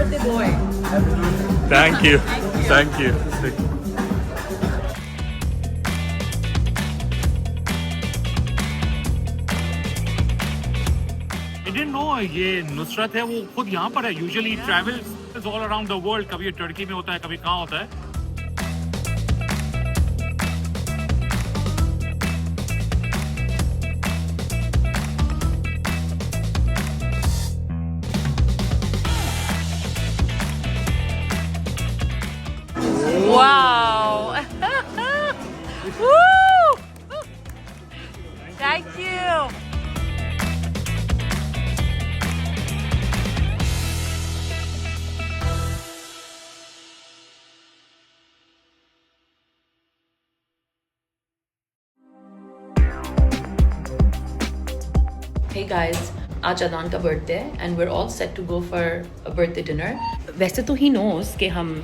birthday boy. Thank you. Thank you. I didn't know ये नुसरत है वो खुद यहाँ पर है. Usually travels all around the world. कभी ये टर्की में होता है, कभी कहाँ होता है. Wow. Woo! Thank you. Hey guys, आज अदान का बर्थडे है and we're all set to go for a birthday dinner. वैसे तो he knows कि हम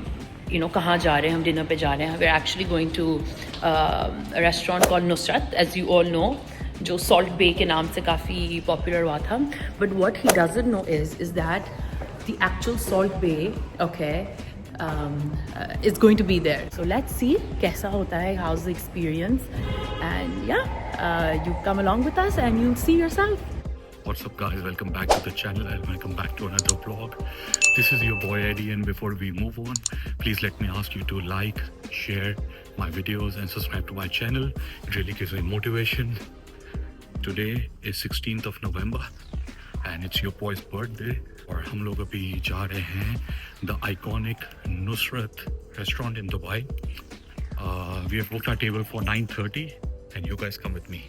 कहाँ जा रहे हैं, हम डिनर पे जा रहे हैं. We're actually going to a restaurant called Nusrat, as you all know, जो Salt Bay के नाम से काफ़ी popular हुआ था. But what he doesn't know is that the actual Salt Bay, okay, is going to be there. So let's see कैसा होता है, how's the experience, and yeah, you come along with us and you'll see yourself. What's up guys, welcome back to the channel and welcome back to another vlog. This is your boy Eddie, and before we move on, please let me ask you to like, share my videos and subscribe to my channel. It really gives me motivation. Today is 16th of November and it's your boy's birthday और हम लोग अभी जा रहे हैं the iconic Nusrat restaurant in Dubai. We have booked our table for 9:30 and you guys come with me.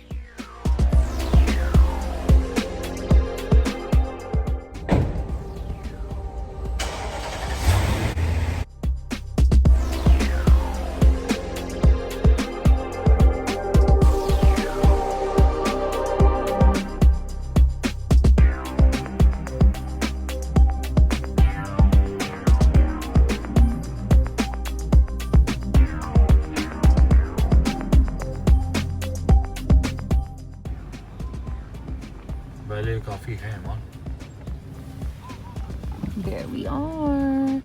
पहले काफी है मान. There we are.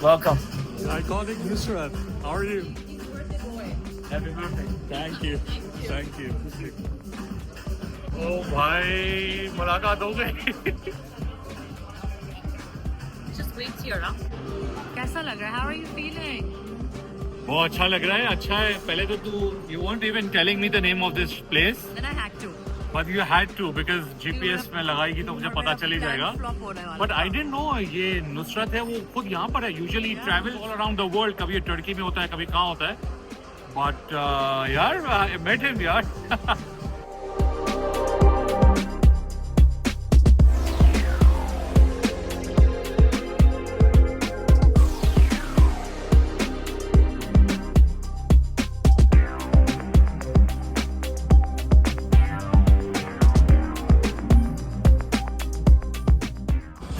Welcome. Iconic Nusrat. How are you? Happy birthday. Thank you. Thank you. Oh भाई मुलाकात हो गई. Just wait here, huh? कैसा लग रहा है? How are you feeling? बहुत अच्छा लग रहा है. अच्छा है. पहले तो तू you weren't even telling me the name of this place. Then I had to. But you had to because GPS में लगाएगी तो मुझे पता चल ही जाएगा. But I didn't know ये नुसरत है वो खुद यहाँ पर है. Usually travels all around the world. कभी ये टर्की में होता है, कभी कहाँ होता है. But यार I met him यार.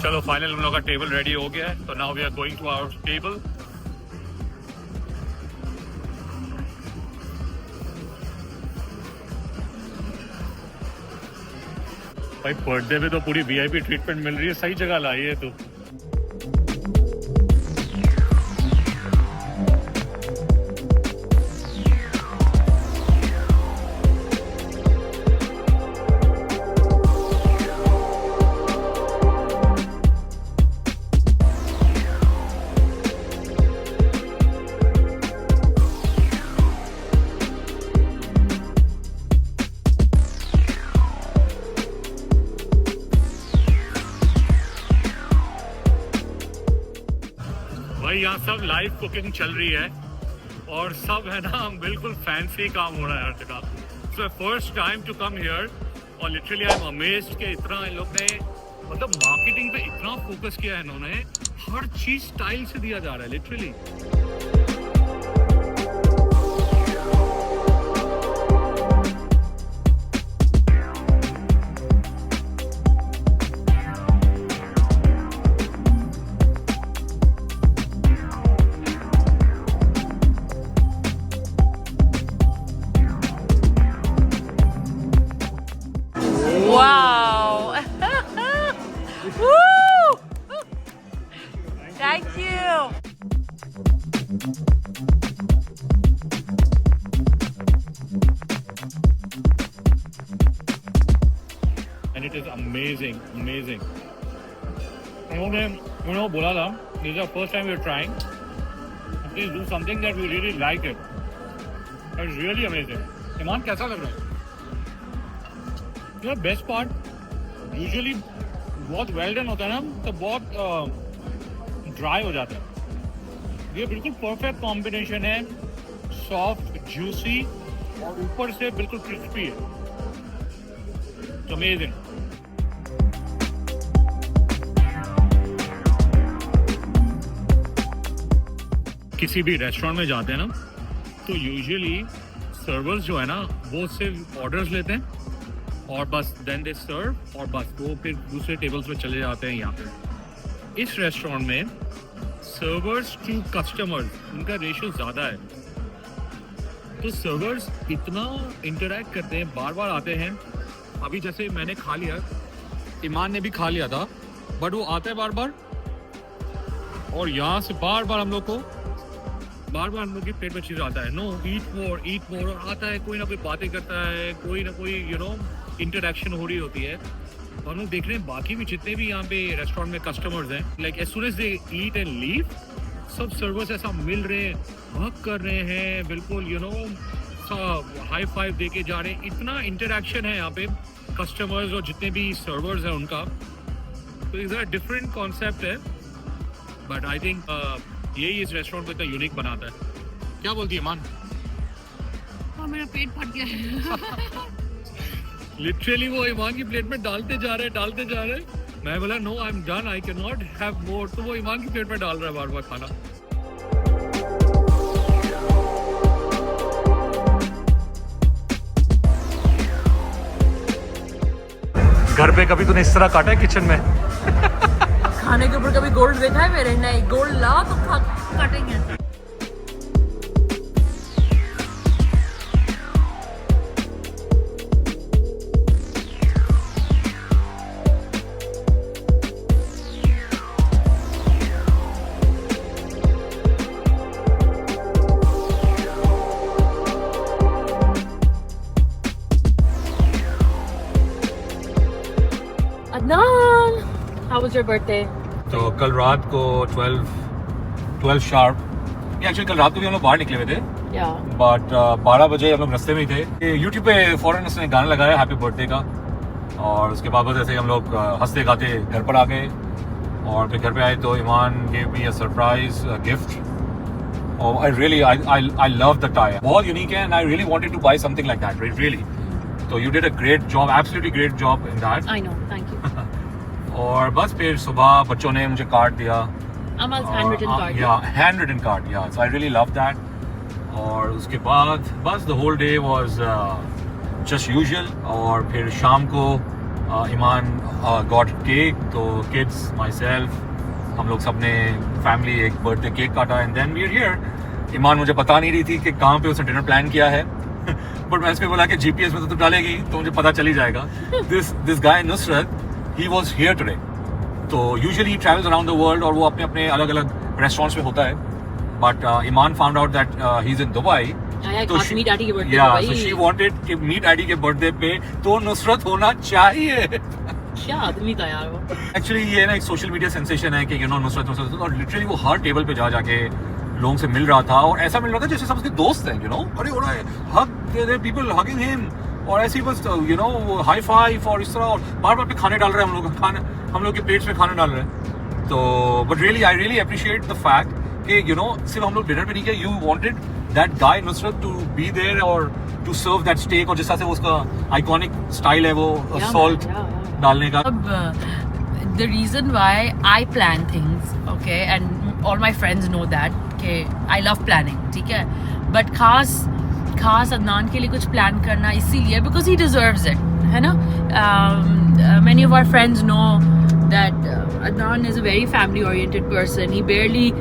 चलो फाइनल हम लोग का टेबल रेडी हो गया है. तो now we are going to our table. भाई बर्थडे पे तो पूरी वीआईपी ट्रीटमेंट मिल रही है. सही जगह लाई है तू. भाई यहाँ सब लाइव कुकिंग चल रही है. और सब है ना बिल्कुल फैंसी काम हो रहा है हर जगह. So first time to come here और लिटरली आई एम अमेज्ड कि इतना इन लोग ने मतलब मार्केटिंग पे इतना फोकस किया है इन्होंने. हर चीज स्टाइल से दिया जा रहा है literally. Wow! Woo! Thank you. And it is amazing, amazing. उन्होंने बोला था, this is the first time we're trying. Please do something that we really like it. It's really amazing. ईमान कैसा लग रहा है? You know, best part, usually बहुत well done होता है ना, तो बहुत ड्राई हो जाता है. ये बिल्कुल परफेक्ट कॉम्बिनेशन है, सॉफ्ट, जूसी और ऊपर से बिल्कुल क्रिस्पी है. अमेजिंग. किसी भी रेस्टोरेंट में जाते हैं ना, तो यूजुअली सर्वर्स जो है ना वो सिर्फ ऑर्डर्स लेते हैं और बस देन दे सर्व और बस वो फिर दूसरे टेबल्स पे चले जाते हैं. यहाँ पे इस रेस्टोरेंट में सर्वर्स टू कस्टमर्स उनका रेशियो ज़्यादा है. तो सर्वर्स इतना इंटरेक्ट करते हैं, बार बार आते हैं. अभी जैसे मैंने खा लिया, ईमान ने भी खा लिया था, बट वो आता है बार बार और यहाँ से बार बार हम लोग की पेट में चीज़ आता है. नो ईट मोर और आता है, कोई ना कोई बातें करता है, कोई ना कोई इंटरेक्शन हो रही होती है. और हम लोग देख रहे हैं बाकी भी जितने भी यहाँ पे रेस्टोरेंट में कस्टमर्स हैं, like as soon as they eat and leave, सब सर्वर्स ऐसा मिल रहे हैं, हक कर रहे हैं, बिल्कुल हाई फाइव दे के जा रहे हैं. इतना इंटरेक्शन है यहाँ पे कस्टमर्स और जितने भी सर्वर्स हैं उनका. तो इज़ अ डिफरेंट कॉन्सेप्ट है, बट आई थिंक यही इस रेस्टोरेंट को इतना यूनिक बनाता है. क्या बोलती है मान? हाँ, मेरा पेट फट गया है. लिटरली वो ईमान की प्लेट में डालते जा रहे. मैं बोला no, I am done, I can not have more. तो वो ईमान की प्लेट में डाल रहा है बार बार खाना. घर पे कभी तूने इस तरह काटा है किचन में? खाने के ऊपर कभी गोल्ड देखा है मेरे? नहीं, गोल्ड लाओ तो काटेंगे. Adnan, how was your birthday? तो कल रात को 12 शार्प, एक्चुअली कल रात को भी हम लोग बाहर निकले हुए थे, बट 12 बजे हम लोग रास्ते में ही थे. यूट्यूब पे फॉरेनर्स ने गाना लगाया हैप्पी बर्थडे का, और उसके बाद बस ऐसे ही हम लोग हंसते गाते घर पर आ गए. और फिर घर पे आए तो Iman gave me a surprise gift. I love the tie, बहुत यूनिक है, and I really wanted to buy something like that, really. तो you did a great job, absolutely great job in that. I know, thank you. और बस फिर सुबह बच्चों ने मुझे कार्ड दिया. Amal's handwritten card. Yeah, handwritten card. Yeah, so I really love that. और उसके बाद बस the whole day was just usual. और फिर शाम को ईमान got cake. तो kids, myself, हम लोग सबने फैमिली एक बर्थडे केक काटा, and then we are here. ईमान मुझे बता नहीं रही थी कि कहाँ पे उसने डिनर प्लान किया है. बट मैं इसमें बोला कि जीपीएस में तो डालेगी तो मुझे पता चल ही जाएगा. This guy Nusrat, he was here today. तो usually he travels around the world और वो अपने अपने अलग अलग रेस्टोरेंट्स में होता है. But Iman found out that he is in Dubai. तो meet daddy के birthday yeah, so she wanted कि meet daddy के बर्थडे पे तो नुसरत होना चाहिए. क्या आदमी था यार वो. एक्चुअली ये ना एक सोशल मीडिया सेंसेशन है कि नुसरत, और लिटरली वो हर टेबल पे जाके लोगों से मिल रहा था, और ऐसा मिल रहा था जैसे सब उसके दोस्त हैं. अरे हो रहा है हग, पीपल हगिंग हिम, और ऐसे ही बस हाई फाइव और इस तरह, और बार बार पे खाने डाल रहे हैं हम लोग के प्लेट्स में खाने डाल रहे हैं. तो but really I really appreciate the fact कि सिर्फ हम लोग डिनर पे नहीं किया, you wanted that guy Nusrat to be there or to serve that steak, और जिस तरह से उसका iconic style है वो salt डालने का. The reason why I plan things, okay, and all my friends know that, okay, I love planning, ठीक है, but खास अदनान के लिए कुछ plan करना इसीलिए because he deserves it, है ना. Many of our friends know that Adnan is a very family oriented person. He barely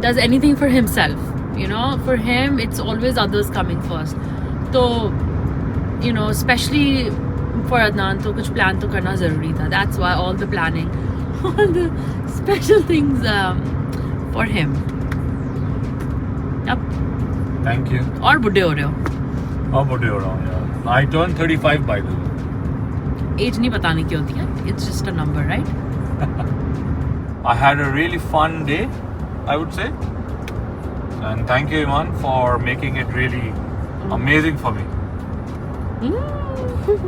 does anything for himself, you know. For him it's always others coming first. So, you know, especially for Adnan, तो कुछ plan तो करना ज़रूरी था. That's why all the planning, all the special things for him. Yep. Thank you. और बुड्ढे हो रहे हो. और बुड्ढे हो रहा हूँ यार. I turned 35 by the way. Age नहीं बताने की होती है. It's just a number, right? I had a really fun day, I would say. And thank you, Iman, for making it really amazing for me.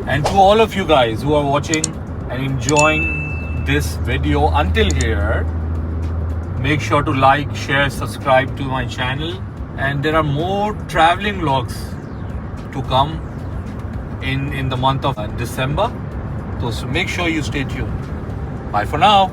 And to all of you guys who are watching and enjoying this video until here, make sure to like, share, subscribe to my channel. And there are more traveling vlogs to come in the month of December. So make sure you stay tuned. Bye for now.